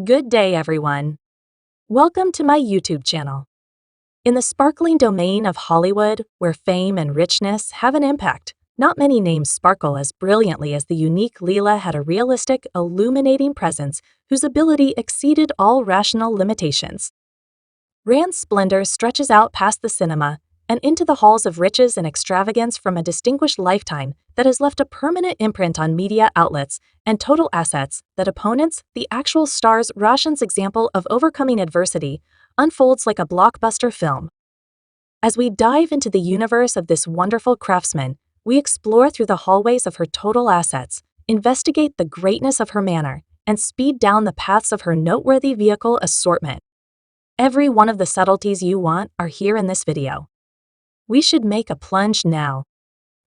Good day, everyone. Welcome to my YouTube channel. In the sparkling domain of Hollywood, where fame and richness have an impact, not many names sparkle as brilliantly as the unique Leela had a realistic, illuminating presence whose ability exceeded all rational limitations. Rand's splendor stretches out past the cinema and into the halls of riches and extravagance from a distinguished lifetime that has left a permanent imprint on media outlets and total assets that opponents, the actual stars. Rochon's example of overcoming adversity unfolds like a blockbuster film. As we dive into the universe of this wonderful craftsman, we explore through the hallways of her total assets, investigate the greatness of her manner, and speed down the paths of her noteworthy vehicle assortment. Every one of the subtleties you want are here in this video. We should make a plunge now.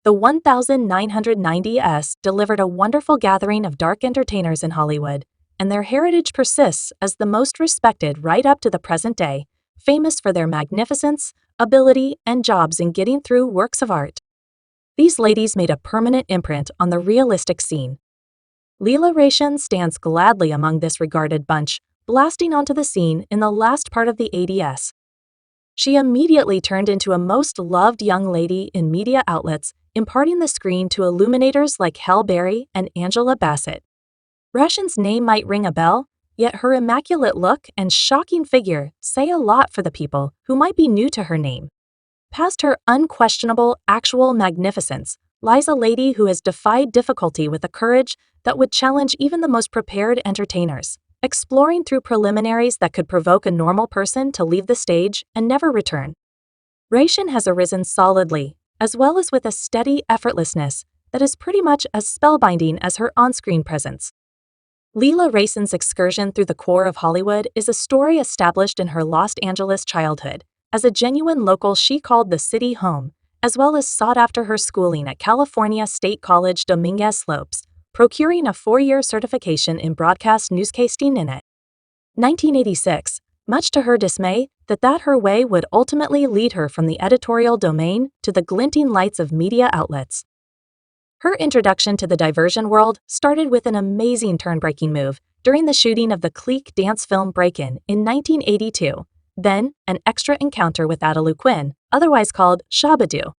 The 1990s delivered a wonderful gathering of dark entertainers in Hollywood, and their heritage persists as the most respected right up to the present day, famous for their magnificence, ability, and jobs in getting through works of art. These ladies made a permanent imprint on the realistic scene. Lela Rochon stands gladly among this regarded bunch, blasting onto the scene in the last part of the 80s. She immediately turned into a most loved young lady in media outlets, imparting the screen to illuminators like Halle Berry and Angela Bassett. Rochon's name might ring a bell, yet her immaculate look and shocking figure say a lot for the people who might be new to her name. Past her unquestionable, actual magnificence lies a lady who has defied difficulty with a courage that would challenge even the most prepared entertainers, exploring through preliminaries that could provoke a normal person to leave the stage and never return. Rochon has arisen solidly, as well as with a steady effortlessness that is pretty much as spellbinding as her on-screen presence. Lela Rochon's excursion through the core of Hollywood is a story established in her Los Angeles childhood. As a genuine local, she called the city home, as well as sought after her schooling at California State College Dominguez Slopes, procuring a 4-year certification in broadcast newscasting in 1986, much to her dismay that her way would ultimately lead her from the editorial domain to the glinting lights of media outlets. Her introduction to the diversion world started with an amazing turn-breaking move during the shooting of the clique dance film Breakin' in 1982, then an extra encounter with Adalu Quinn, otherwise called Shabadoo,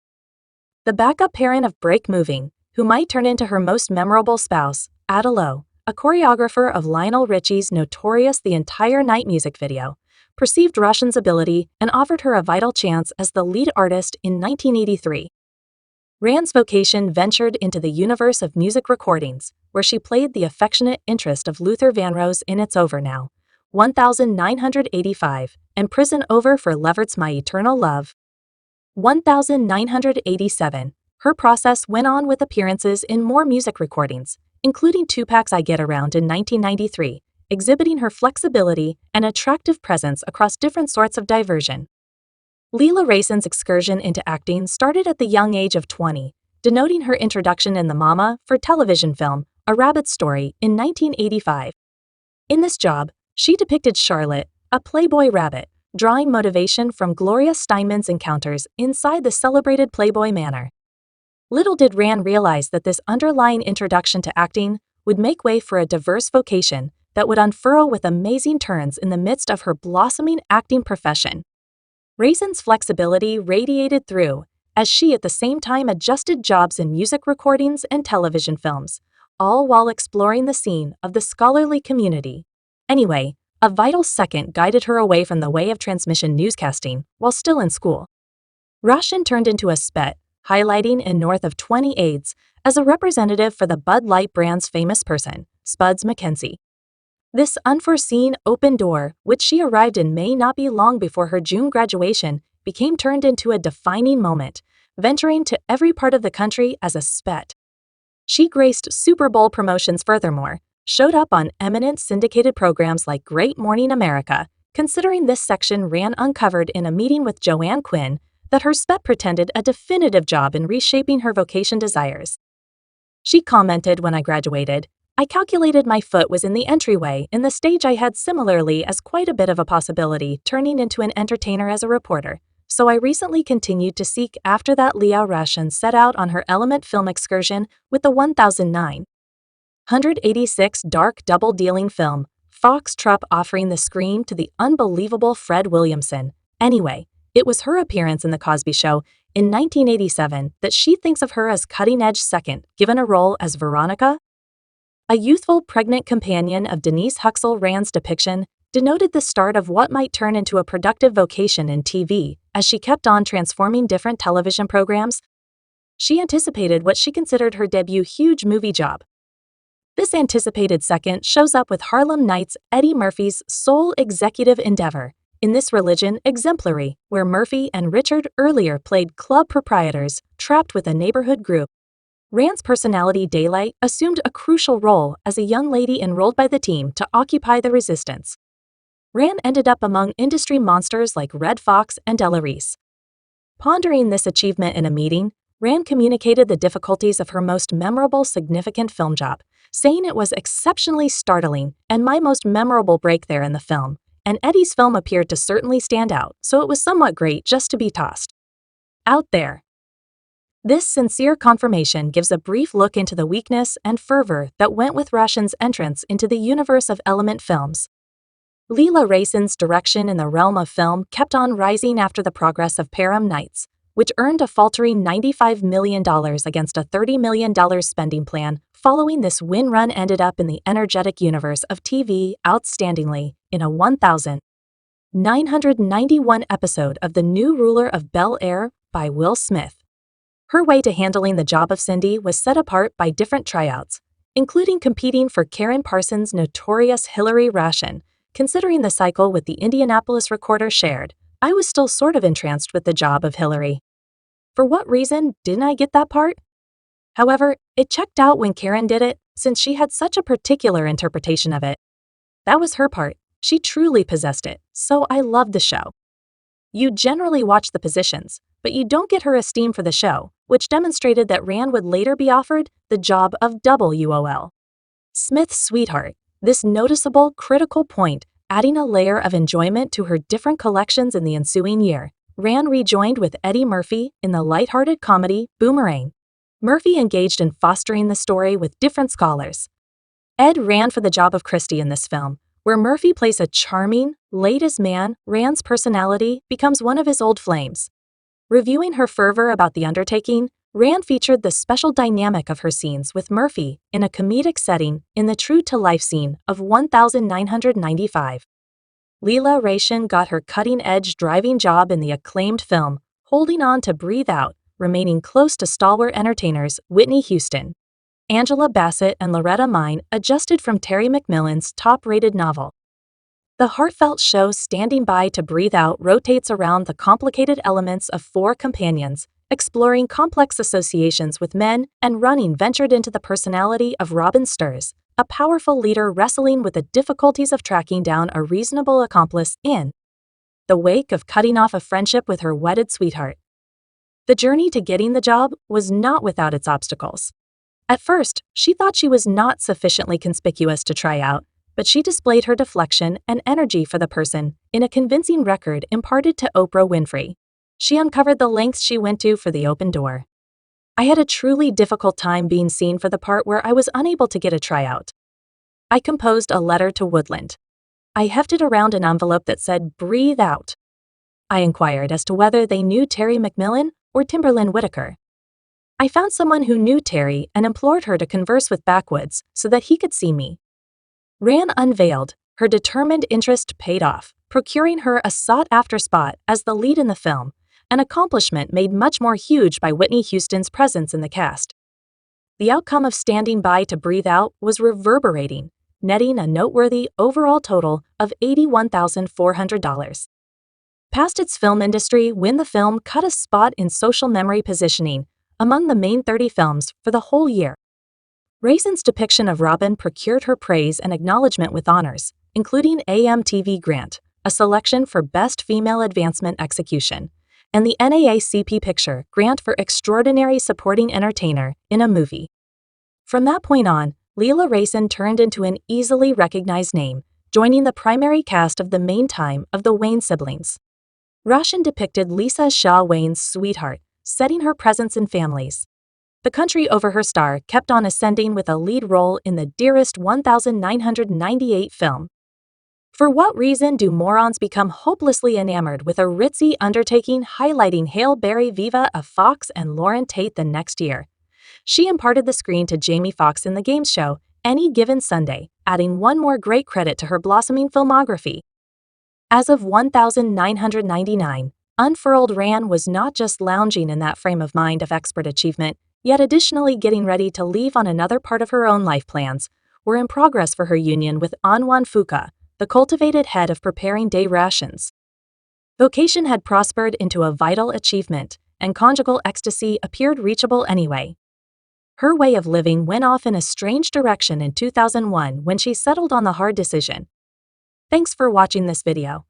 the backup parent of Break Moving, who might turn into her most memorable spouse, Adelo, a choreographer of Lionel Richie's notorious The Entire Night music video, perceived Rochon's ability and offered her a vital chance as the lead artist in 1983. Rand's vocation ventured into the universe of music recordings, where she played the affectionate interest of Luther Vandross in It's Over Now, 1985, and Prison Over for Levert's My Eternal Love, 1987. Her process went on with appearances in more music recordings, including Tupac's I Get Around in 1993, exhibiting her flexibility and attractive presence across different sorts of diversion. Lela Rochon's excursion into acting started at the young age of 20, denoting her introduction in the Mama for television film A Rabbit Story in 1985. In this job, she depicted Charlotte, a Playboy rabbit, drawing motivation from Gloria Steinemann's encounters inside the celebrated Playboy Manor. Little did Rand realize that this underlying introduction to acting would make way for a diverse vocation that would unfurl with amazing turns in the midst of her blossoming acting profession. Rochon's flexibility radiated through, as she at the same time adjusted jobs in music recordings and television films, all while exploring the scene of the scholarly community. Anyway, a vital second guided her away from the way of transmission newscasting while still in school. Rochon turned into a spet, highlighting in north of 20 aides as a representative for the Bud Light brand's famous person, Spuds MacKenzie. This unforeseen open door, which she arrived in may not be long before her June graduation, became turned into a defining moment, venturing to every part of the country as a spet. She graced Super Bowl promotions furthermore, showed up on eminent syndicated programs like Great Morning America, considering this section Ran uncovered in a meeting with Joanne Quinn that her spet pretended a definitive job in reshaping her vocation desires. She commented when I graduated, I calculated my foot was in the entryway in the stage I had similarly as quite a bit of a possibility turning into an entertainer as a reporter, so I recently continued to seek after that. Lela Rochon set out on her Element film excursion with the 1986 dark double-dealing film foxtrot offering the screen to the unbelievable Fred Williamson. Anyway, it was her appearance in The Cosby Show in 1987 that she thinks of her as cutting-edge second, given a role as Veronica. A youthful, pregnant companion of Denise Huxell Rand's depiction denoted the start of what might turn into a productive vocation in TV as she kept on transforming different television programs. She anticipated what she considered her debut huge movie job. This anticipated second shows up with Harlem Nights' Eddie Murphy's sole executive endeavor, In This Religion Exemplary, where Murphy and Richard earlier played club proprietors trapped with a neighborhood group. Rand's personality Daylight assumed a crucial role as a young lady enrolled by the team to occupy the resistance. Rand ended up among industry monsters like Red Fox and Ella Reese. Pondering this achievement in a meeting, Rand communicated the difficulties of her most memorable significant film job, saying it was exceptionally startling and my most memorable break there in the film, and Eddie's film appeared to certainly stand out, so it was somewhat great just to be tossed out there. This sincere confirmation gives a brief look into the weakness and fervor that went with Rochon's entrance into the universe of Element Films. Lela Rochon's direction in the realm of film kept on rising after the progress of Param Nights, which earned a faltering $95 million against a $30 million spending plan. Following this win-run ended up in the energetic universe of TV outstandingly in a 1,991 episode of The New Ruler of Bel-Air by Will Smith. Her way to handling the job of Cindy was set apart by different tryouts, including competing for Karen Parsons' notorious Hillary Rochon. Considering the cycle with the Indianapolis Recorder shared, I was still sort of entranced with the job of Hillary. For what reason didn't I get that part? However, it checked out when Karen did it, since she had such a particular interpretation of it. That was her part. She truly possessed it, so I loved the show. You generally watch the positions, but you don't get her esteem for the show, which demonstrated that Rand would later be offered the job of WOL Smith's sweetheart. This noticeable, critical point, adding a layer of enjoyment to her different collections in the ensuing year. Rand rejoined with Eddie Murphy in the lighthearted comedy Boomerang. Murphy engaged in fostering the story with different scholars. Ed ran for the job of Christie in this film, where Murphy plays a charming, ladies' man. Rand's personality becomes one of his old flames. Reviewing her fervor about the undertaking, Rand featured the special dynamic of her scenes with Murphy in a comedic setting in the true-to-life scene of 1995. Lela Rochon got her cutting-edge driving job in the acclaimed film, holding on to breathe out, remaining close to stalwart entertainers Whitney Houston, Angela Bassett, and Loretta Mine, adjusted from Terry McMillan's top-rated novel. The heartfelt show Standing By to Breathe Out rotates around the complicated elements of four companions, exploring complex associations with men, and running ventured into the personality of Robin Stirs, a powerful leader wrestling with the difficulties of tracking down a reasonable accomplice in the wake of cutting off a friendship with her wedded sweetheart. The journey to getting the job was not without its obstacles. At first, she thought she was not sufficiently conspicuous to try out, but she displayed her deflection and energy for the person in a convincing record imparted to Oprah Winfrey. She uncovered the lengths she went to for the open door. I had a truly difficult time being seen for the part where I was unable to get a tryout. I composed a letter to Woodland. I hefted around an envelope that said, "Breathe out." I inquired as to whether they knew Terry McMillan or Timberland Whitaker. I found someone who knew Terry and implored her to converse with Backwoods so that he could see me. Rand unveiled. Her determined interest paid off, procuring her a sought-after spot as the lead in the film, an accomplishment made much more huge by Whitney Houston's presence in the cast. The outcome of Standing By to Breathe Out was reverberating, netting a noteworthy overall total of $81,400. Past its film industry, when the film cut a spot in social memory positioning among the main 30 films for the whole year. Rochon's depiction of Robin procured her praise and acknowledgement with honors, including AMTV Grant, a selection for Best Female Advancement Execution, and the NAACP Picture Grant for Extraordinary Supporting Entertainer in a Movie. From that point on, Lela Rochon turned into an easily recognized name, joining the primary cast of the main time of the Wayne siblings. Rochon depicted Lisa Shaw Wayne's sweetheart, setting her presence in families. The country over her star kept on ascending with a lead role in the Dearest 1998 film. For what reason do morons become hopelessly enamored with a ritzy undertaking highlighting Hail Berry Viva of Fox and Lauren Tate the next year? She imparted the screen to Jamie Foxx in the game show Any Given Sunday, adding one more great credit to her blossoming filmography. As of 1999, Unfurled Ran was not just lounging in that frame of mind of expert achievement, yet additionally getting ready to leave on another part of her own life plans, were in progress for her union with Anwan Fuka, the cultivated head of preparing day rations. Vocation had prospered into a vital achievement, and conjugal ecstasy appeared reachable anyway. Her way of living went off in a strange direction in 2001 when she settled on the hard decision. Thanks for watching this video.